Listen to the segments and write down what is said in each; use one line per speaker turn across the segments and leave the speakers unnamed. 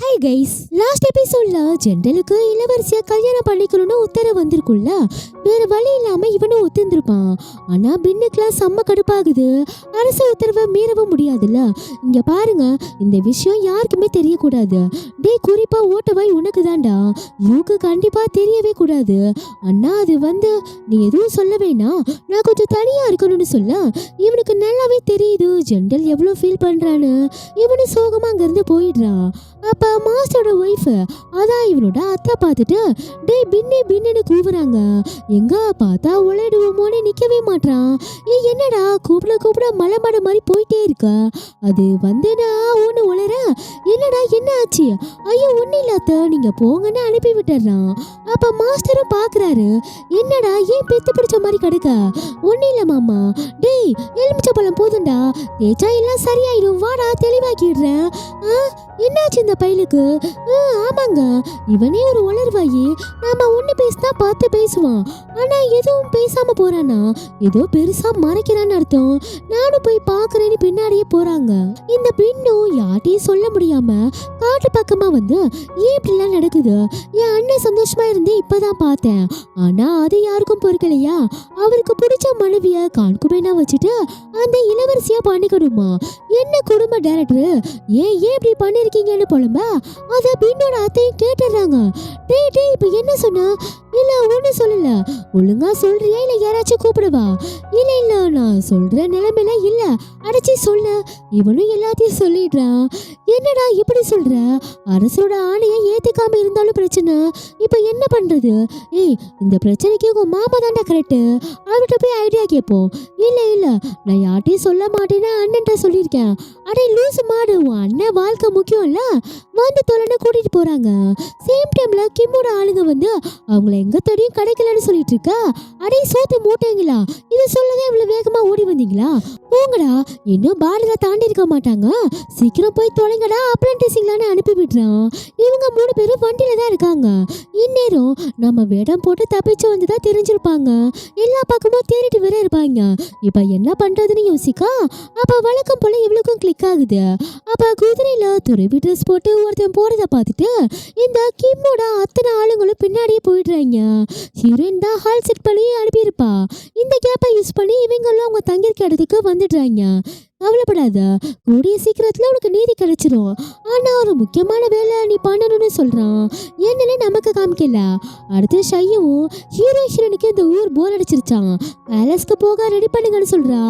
Hi guys, last எபிசோட்ல ஜெண்டலுக்கு இளவரசியா கல்யாணம் பண்ணிக்கணும்னு உத்தரவு வந்திருக்குல்ல. வேற வழி இல்லாம இவனும் ஒத்துந்திருப்பான். ஆனா பின்னுக்குலாம் செம்ம கடுப்பாகுது. அரசு உத்தரவை மீறவும் முடியாதுல்ல. இங்க பாருங்க, இந்த விஷயம் யாருக்குமே தெரியக்கூடாது. டே, குறிப்பா ஓட்டவாய் உனக்கு தான்டா. யூக்கு கண்டிப்பா தெரியவே கூடாது. அண்ணா, அது நீ எதுவும் சொல்ல வேணாம், நான் கொஞ்சம் தனியா இருக்கணும்னு சொல்ல. இவனுக்கு நல்லாவே தெரியுது ஜெண்டல் எவ்வளவு ஃபீல் பண்றான்னு. இவனு சோகமா அங்கிருந்து போயிடுறான். அப்ப மாஸ்டரோட ஒய்ஃப், அதான் இவனோட அத்தை பார்த்துட்டு டே பின்னே பின்னு கூவுறாங்க. எங்க பார்த்தா உழைடுவோமோன்னு நிக்கவே மாட்டான். என்னடா கூப்பிட கூப்பிட மலை மாட மாதிரி போயிட்டே இருக்க. அது நான் ஒன்று உளற. என்னடா என்ன ஆச்சு? ஐயோ ஒன்னும் இல்லாத, நீங்க போங்கன்னு அனுப்பி விட்டுறான். அப்ப மாஸ்டரும் பாக்குறாரு, என்னடா ஏன் பெத்து பிடிச்ச மாதிரி கிடக்க? ஒன்னும் இல்ல மாமா. டேய், எலுமிச்சை பழம் போதுண்டா, தேய்ச்சா எல்லாம் சரியாயிடும், வாடா தெளிவாக்கிடுறேன். என்னாச்சு இந்த பையலுக்கு? ஆமாங்க, இவனே ஒரு உளர்வாயி. நாம ஒண்ணு பேசினா பார்த்து பேசுவான். ஆனா எதுவும் பேசாம போறானா, ஏதோ பெருசா மறைக்கிறான்னு அர்த்தம். நானும் போய் பாக்குறேன்னு பின்னாடியே போறாங்க. இந்த பெண்ணும் யார்ட்டையும் சொல்ல முடியாம காட்டு பக்கமா ஏன் இப்படிலாம் நடக்குது, என் அண்ணன் சந்தோஷமா இருந்து இப்பதான் பார்த்தேன். ஆனா அது யாருக்கும் பொறுக்கலையா? அவருக்கு பிடிச்ச மனைவிய கான்குபேனா வச்சுட்டு அந்த இளவரசியா பண்ணிக்கணுமா? என்ன குடும்ப டைரக்டர், ஏன் இப்படி பண்ணிருக்கீங்கன்னு புலம்ப அத பின்னோட அத்தையும் கேட்டுறாங்க. டே இப்ப என்ன சொன்ன? இல்ல ஒண்ணு சொல்லல. ஒழுங்கா சொல்றியா இல்ல யாராச்சும் கூப்பிடுவா? இல்ல நான் சொல்ற நிலைமையில இல்ல, அடைச்சி சொல்ல. இவனும் எல்லாத்தையும் சொல்லிடுறான். என்னடா இப்படி சொல்ற? அரசோட ஆணையை ஏத்துக்காம இருந்தாலும் பிரச்சனை, இப்ப என்ன பண்றது? இந்த பிரச்சனைக்கு உங்க மாமா தாண்டா கரெக்ட், அவர்கிட்ட போய் ஐடியா கேட்போம். இல்ல நான் யார்ட்டையும் சொல்ல மாட்டேன்னு அண்ணன்ட்ட சொல்லியிருக்கேன். அடே லூசு மாடு, உன் அண்ணன் வாழ்க்கை முக்கியம் இல்ல, தொலைன்னு கூட்டிட்டு போறாங்க. சேம் டைம்ல கிம்மோட ஆளுங்க அவங்கள எங்க தேடியும் கிடைக்கலன்னு சொல்லிட்டு இருக்கா. அடே சோத்து மூட்டைங்களா, இதை சொல்லவே இவ்வளவு வேகமா ஓடி வந்தீங்களா? போங்கடா, இன்னும் பார்டரை தாண்டி இருக்க மாட்டாங்க, சீக்கிரம் போய் தொலைங்கடா அப்ரெண்டிசிங்லான்னு அனுப்பி விடுறான். இவங்க 3 பேரும் வண்டியில தான் இருக்காங்க. இந்நேரம் நம்ம வேடம் போட்டு தப்பிச்சு வந்துதான் தெரிஞ்சிருப்பாங்க. எல்லா பக்கமும் தேடிட்டு வேற இருப்பாங்க. இப்ப என்ன பண்றதுன்னு யோசிக்கா. அப்ப வழக்கம் போல இவளுக்கும் கிளிக் ஆகுது. அப்ப குதிரையில துறவி ட்ரெஸ் போட்டு ஒருத்தன் போறத பார்த்துட்டு இந்த கிம்மோட அத்தனை ஆளுங்களும் பின்னாடியே போயிடுறாங்க. ஹீரோயின் தான் ஹால் செட் பண்ணி அனுப்பியிருப்பா. இந்த கேப்பை யூஸ் பண்ணி இவங்களும் அவங்க தங்கியிருக்க இடத்துக்கு வந்துடுறாங்க. கவலைப்படாத, கூடிய சீக்கிரத்துல உனக்கு நீதி கிடைச்சிரும். ஆனா ஒரு முக்கியமான வேலை நீ பண்ணணும்னு சொல்றான். என்னன்னு நமக்கு காமிக்கல. அடுத்து ஷையவும் ஹீரோயினுக்கு இந்த ஊர் போர் அடிச்சிருச்சான். பேலஸ்க்கு போக ரெடி பண்ணுங்கன்னு சொல்றா.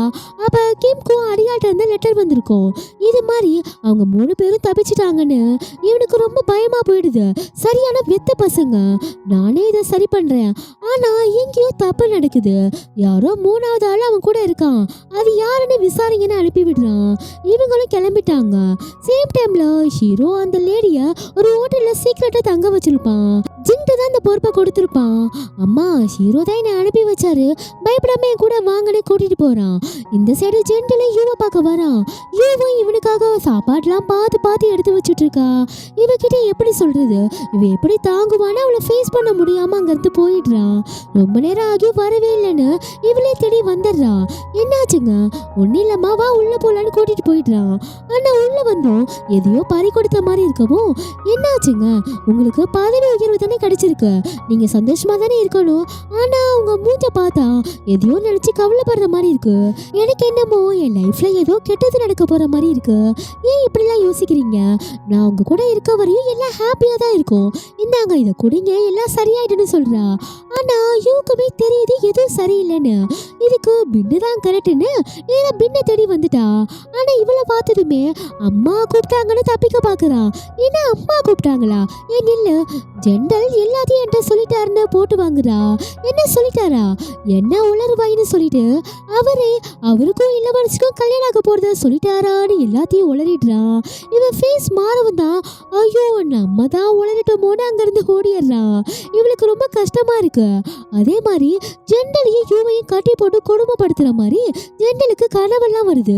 அப்ப கிம்க்கும் அடியாட்ட இருந்து லெட்டர் வந்திருக்கும். இது மாதிரி அவங்க 3 பேரும் தப்பிச்சிட்டாங்கன்னு இவனுக்கு ரொம்ப பயமா போயிடுது. சரியான வெத்த பசங்க, நானே இதை சரி பண்றேன், ஆனா எங்கேயோ தப்பு நடக்குது. யாரோ 3வது ஆள் அவன் கூட இருக்கான், அது யாருன்னு விசாரிங்கன்னு அனுப்பி விடுறான். இவங்களும் கிளம்பிட்டாங்க. சேம் டைம்ல ஹீரோ அந்த லேடிய ஒரு ஹோட்டல்ல சீக்கிரட்டா தங்க வச்சிருப்பான். ஜின்ட்டு தான் அந்த பொறுப்பை கொடுத்திருப்பான். அம்மா, ஹீரோ தான் என்னை அனுப்பி வச்சாரு, பயப்படாம என் கூட வாங்கன்னு கூட்டிட்டு போறான். இந்த சைடு ஜென்டல யூவை பார்க்க வரான். யூவும் இவனுக்காக சாப்பாடுலாம் பார்த்து எடுத்து வச்சுட்டு இருக்கா. இவகிட்ட எப்படி சொல்றது, இவ எப்படி தாங்குவான்னு அவளை ஃபேஸ் பண்ண முடியாம அங்கிருந்து போயிடுறான். ரொம்ப நேரம் ஆகி வரவே இல்லைன்னு இவளே தேடி வந்துடுறா. என்னாச்சுங்க? ஒன்னும் இல்லம்மா, வா உள்ள போலான்னு கூட்டிட்டு போயிடுறான். ஆனா உள்ள எதையோ பறி கொடுத்த மாதிரி இருக்கவும், என்னாச்சுங்க? உங்களுக்கு பதவி உயர்வு தானே கிடைச்சிருக்கு, நீங்க சந்தோஷமா தானே இருக்கணும். ஆனா உங்க மூஞ்ச பார்த்தா எதையோ நினைச்சு கவலைப்படுற மாதிரி இருக்கு. எனக்கு என்னமோ என் லைஃப்ல ஏதோ கெட்டது நடக்க போற மாதிரி இருக்கு. ஏன் இப்படிலாம் யோசிக்கிறீங்க? நான் உங்க கூட இருக்க வரையும் எல்லாம் ஹாப்பியா தான் இருக்கும். இந்தாங்க, இதை குடிங்க, எல்லாம் சரியாயிடுன்னு சொல்றா. ஆனா யூக்குமே தெரியுது எதுவும் சரியில்லைன்னு. இதுக்கு பின்னு தான் கரெக்ட்னு நேரா பின்ன தேடி வந்துட்டா. ஆனா இவளை பார்த்ததுமே அம்மா கூப்பிட்டாங்கன்னு தப்பிக்க பாக்குறா. என்ன அம்மா கூப்பிட்டாங்களா? ஏன் இல்ல, ஜெண்டல் எல்லாத்தையும் என்கிட்ட சொல்லிட்டாருன்னு போட்டு வாங்குறா. என்ன சொல்லிட்டாரா? என்ன உளறுவாயின்னு சொல்லிட்டு அவருக்கும் இளவரசிக்கும் கல்யாணம் ஆக போறத சொல்லிட்டாரான்னு எல்லாத்தையும் உளறிடுறா. இவன் ஃபேஸ் மாறவும் தான், ஐயோ நம்ம தான் உளறிட்டோமோன்னு அங்கிருந்து ஓடிடுறா. இவளுக்கு ரொம்ப கஷ்டமா இருக்கு. அதே மாதிரி ஜெண்டலையும் யூவையும் கட்டி போட்டு கொடுமைப்படுத்துற மாதிரி ஜெண்டலுக்கு கனவெல்லாம் வருது.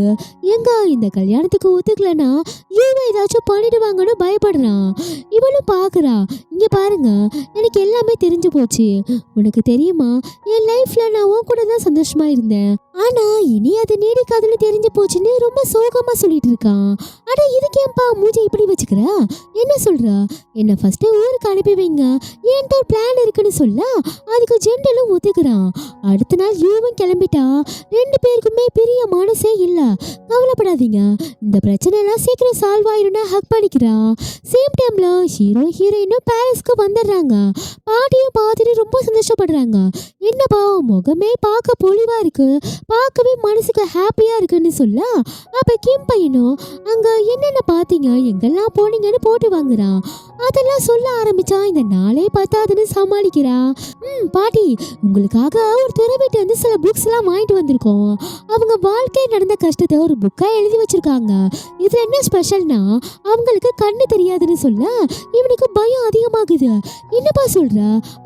எங்க இந்த கல்யாணத்துக்கு ஒத்துக்கலன்னா யூவை ஏதாச்சும் பண்ணிடுவாங்கன்னு பயப்படுறான். இவளும் பாக்குறா. இங்க பாருங்க, எனக்கு எல்லாமே தெரிஞ்சு போச்சு. உனக்கு தெரியுமா, என் லைஃப்ல நான் உன் கூட தான் சந்தோஷமா இருந்தேன். ஆனா இனி அது நீடிக்காதுன்னு தெரிஞ்சு போச்சுன்னு ரொம்ப சோகமா சொல்லிட்டு இருக்கான். அட இதுக்கேப்பா மூஞ்சி இப்படி வச்சுக்கிற? என்ன சொல்றா? என்ன ஃபர்ஸ்ட் ஊருக்கு அனுப்பி வைங்க, ஏன்ட்டு ஒரு பிளான் இருக்குன்னு சொல்ல அதுக்கு ஜெண்டலும் ஒத்துக்கிறான். அடுத்த நாள் யூவும் கிளம்பிட்டா. ரெண்டு பேருக்குமே பெரிய மனசே இல்ல. கவலைப்படாதீங்க, இந்த பிரச்சனை எல்லாம் சீக்கிரம் சால்வ் ஆயிரும்னு ஹக் பண்ணிக்கிறான். சேம் டைம்ல ஹீரோ ஹீரோயினும் பாரிஸ்க்கு வந்துடுறாங்க. பாட்டியும் பார்த்துட்டு ரொம்ப சந்தோஷப்படுறாங்க. என்னப்பா முகமே பார்க்க பொலிவா இருக்கு, பார்க்கவே மனசுக்கு ஹாப்பியா இருக்குன்னு சொல்ல அப்ப கிம் பையனும் அங்க என்னென்ன பார்த்தீங்க, எங்கெல்லாம் போனீங்கன்னு போட்டு வாங்குறான். அதெல்லாம் சொல்ல ஆரம்பிச்சா இந்த நாளே பத்தாதுன்னு சமாளிக்கிறா. பாட்டி, உங்களுக்காக ஒரு துறவிட்டு வந்து சில புக்ஸ் எல்லாம் வாங்கிட்டு வந்திருக்கோம். அவங்க வாழ்க்கை நடந்த கஷ்டத்தை ஒரு புக்கா எழுதி வச்சிருக்காங்க. இது என்ன ஸ்பெஷல்னா அவங்களுக்கு கண்ணு தெரியாதுன்னு சொல்ல இவனுக்கு பயம் அதிகமாகுது. என்னப்பா சொல்ற?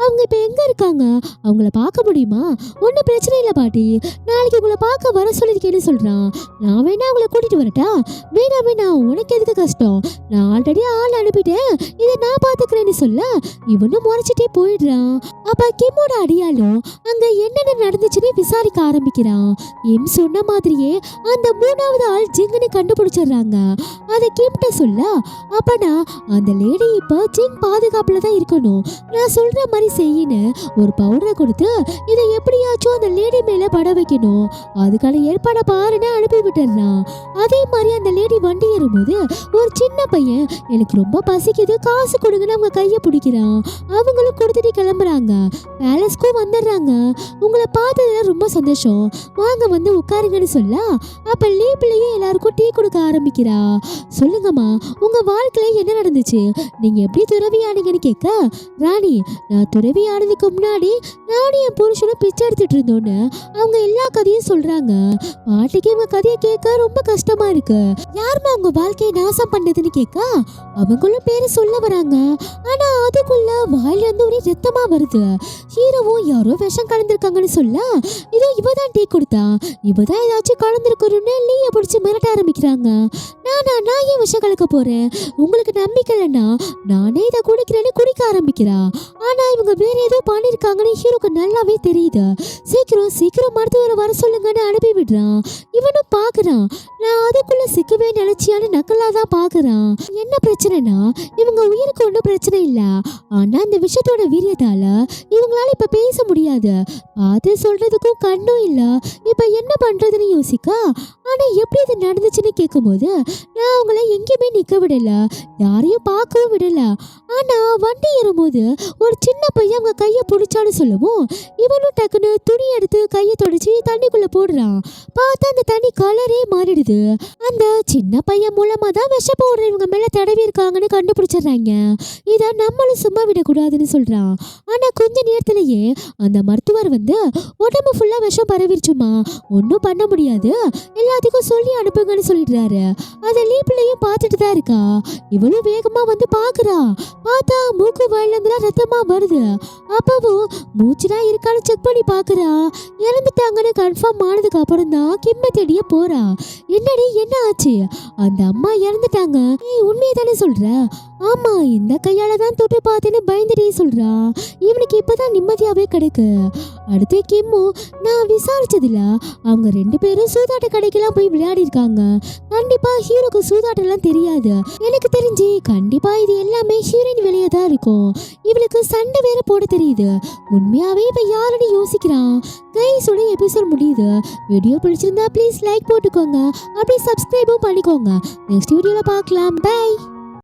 அவங்க இப்ப எங்க இருக்காங்க? அவங்கள பார்க்க முடியுமா? ஒன்றும் பிரச்சனை இல்லை பாட்டி, நாளைக்கு உங்களை பார்க்க வர சொல்லியிருக்கேன்னு சொல்றான். நான் வேணா அவங்கள கூட்டிட்டு வரட்டா? வேணாம் வேணாம், உனக்கு எதுக்கு கஷ்டம், நான் ஆல்ரெடி ஆள் அனுப்பிட்டேன், இதை நான் பாத்துக்கிறேன்னு சொல்ல இவனும் முறைச்சிட்டே போயிடுறான். அப்ப கிம்மோட அடியாலும் அங்க என்னென்ன நடந்துச்சுன்னு விசாரிக்க ஆரம்பிக்கிறான். எம் சொன்ன மாதிரியே அந்த மூணாவது ஆள் ஜிங்குன்னு கண்டுபிடிச்சிடுறாங்க. அதை கிம்ட்ட சொல்ல அப்பனா அந்த லேடி இப்ப ஜிங் பாதுகாப்புல தான் இருக்கணும், நான் சொல்ற மாதிரி செய்யின்னு ஒரு பவுடரை கொடுத்து இதை எப்படியாச்சும் அந்த லேடி மேல பட வைக்கணும், அதுக்கான ஏற்பாட பாருன்னு அனுப்பி விட்டுறான். அதே மாதிரி அந்த லேடி வண்டி ஏறும்போது ஒரு சின்ன பையன் எனக்கு ரொம்ப பசிக்குது காசு கொடுங்கன்னு அவங்க கையை பிடிக்கிறான். அவங்களும் கொடுத்துட்டு கிளம்புறாங்க. பேலஸ்க்கும் வந்துடுறாங்க. உங்களை பார்த்ததுல ரொம்ப சந்தோஷம், வாங்க வந்து உட்காருங்கன்னு சொல்ல அப்ப லீப்லயும் எல்லாருக்கும் டீ கொடுக்க ஆரம்பிக்கிறா. சொல்லுங்கம்மா, உங்க வாழ்க்கையில என்ன நடந்துச்சு, நீங்க எப்படி துறவி ஆனீங்கன்னு கேட்க ராணி, நான் துறவி ஆனதுக்கு முன்னாடி நானும் என் புருஷனும் பிச்சை எடுத்துட்டு இருந்தோன்னு அவங்க எல்லா கதையும் சொல்றாங்க. பாட்டிக்கு இவங்க கதையை கேட்க ரொம்ப கஷ்டமா இருக்கு. யாருமா உங்க வாழ்க்கையை நாசம் பண்ணதுன்னு கேட்க அவங்களும் பேரு சொல்ல வராங்க. ஆனா அதுக்குள்ள வாயில இருந்து ஒரே ரத்தமா வருது. ஹீரோவும் யாரோ விஷம் கலந்துருக்காங்கன்னு சொல்ல இதோ இவதான் டீ கொடுத்தா, இவதான் ஏதாச்சும் கலந்துருக்கணும்னு லீய பிடிச்சி மிரட்ட ஆரம்பிக்கிறாங்க. நான் ஏன் விஷம் கலக்க போறேன், உங்களுக்கு நம்பிக்கை இல்லைன்னா நானே இதை குடிக்கிறேன்னு குடிக்க ஆரம்பிக்கிறா. ஆனா இவங்க வேற ஏதோ பண்ணிருக்காங்கன்னு ஹீரோக்கு நல்லாவே தெரியுது. சீக்கிரம் மருத்துவரை வர சொல்லுங்கன்னு அனுப்பி விடுறான். இவனும் பாக்குறான், நான் அதுக்குள்ள சிக்கவே நினைச்சியான்னு நக்கலாதான் பாக்குறான். என்ன பிரச்சனைனா இவங்க உயிருக்கு ஒன்றும் பிரச்சனை இல்ல, ஆனா இந்த விஷயத்தோட வீரியத்தால இவங்களால இப்ப பேச முடியாது, பார்த்து சொல்றதுக்கும் கண்ணும் இல்ல. இப்ப என்ன பண்றதுன்னு யோசிக்க ஆனா எப்படி இது நடந்துச்சுன்னு கேட்கும்போது நான் அவங்கள எங்கேயுமே நிக்க விடல, யாரையும் பார்க்கவும் விடல. ஆனா வண்டி ஏறும்போது ஒரு சின்ன பையன் அவங்க கையை பிடிச்சான்னு சொல்லவும் இவனும் டக்குன்னு துணி எடுத்து கையை தொடச்சி தண்ணிக்குள்ள போடுறான். பார்த்தா அந்த தண்ணி கலரே மாறிடுது. அந்த சின்ன பையன் மூலமா தான் விஷ பவுடர் இவங்க மேல தடவி இருக்காங்கன்னு கண்டுபிடிச்சிடுறாங்க. இதை நம்மளும் சும்மா விடக்கூடாதுன்னு சொல்றான். ஆனா கொஞ்ச நேரத்திலேயே அந்த மருத்துவர் வந்து உடம்பு ஃபுல்லா விஷம் பரவிடுச்சுமா, ஒன்றும் பண்ண முடியாது, எல்லாத்துக்கும் சொல்லி அனுப்புங்கன்னு சொல்லிடுறாரு. அதை லீப்லையும் பார்த்துட்டு தான் இருக்கா. இவளும் வேகமா வந்து பாக்குறா. பார்த்தா மூக்கு வாயில இருந்துலாம் ரத்தமா வருது. அப்பவும் மூச்சுலாம் இருக்கான்னு செக் பண்ணி பாக்குறா. இறந்துட்டாங்கன்னு கன்ஃபார்ம் ஆனதுக்கு அப்புறம் தான் கிம்ம தேடிய போறா. என்னடி என்ன ஆச்சு, அந்த அம்மா இறந்துட்டாங்க, நீ உண்மையை தானே சொல்ற? ஆமா, இந்த கையால தான் தொட்டு பார்த்தேன்னு பயந்துட்டே சொல்றா. இவனுக்கு இப்பதான் நிம்மதியாவே கிடைக்கு. அடுத்து கிம்மு, நான் விசாரிச்சதுல அவங்க ரெண்டு பேரும் சூதாட்ட கடைக்கெல்லாம் போய் விளையாடி இருக்காங்க. கண்டிப்பா ஹீரோக்கு சூதாட்டெல்லாம் தெரியாது. எனக்கு தெரிஞ்சு கண்டிப்பா இது எல்லாமே ஹீரோயின் வெளியே தான் இருக்கும். இவளுக்கு சண்டை வேற போட தெரியுது. உண்மையாவே இவ யாருன்னு யோசிக்கிறான். கைஸோட எபிசோட் முடியுது. வீடியோ பிடிச்சிருந்தா ப்ளீஸ் லைக் போட்டுக்கோங்க, அப்படியே சப்ஸ்கிரைபும் பண்ணிக்கோங்க. நெக்ஸ்ட் வீடியோல பார்க்கலாம். பை.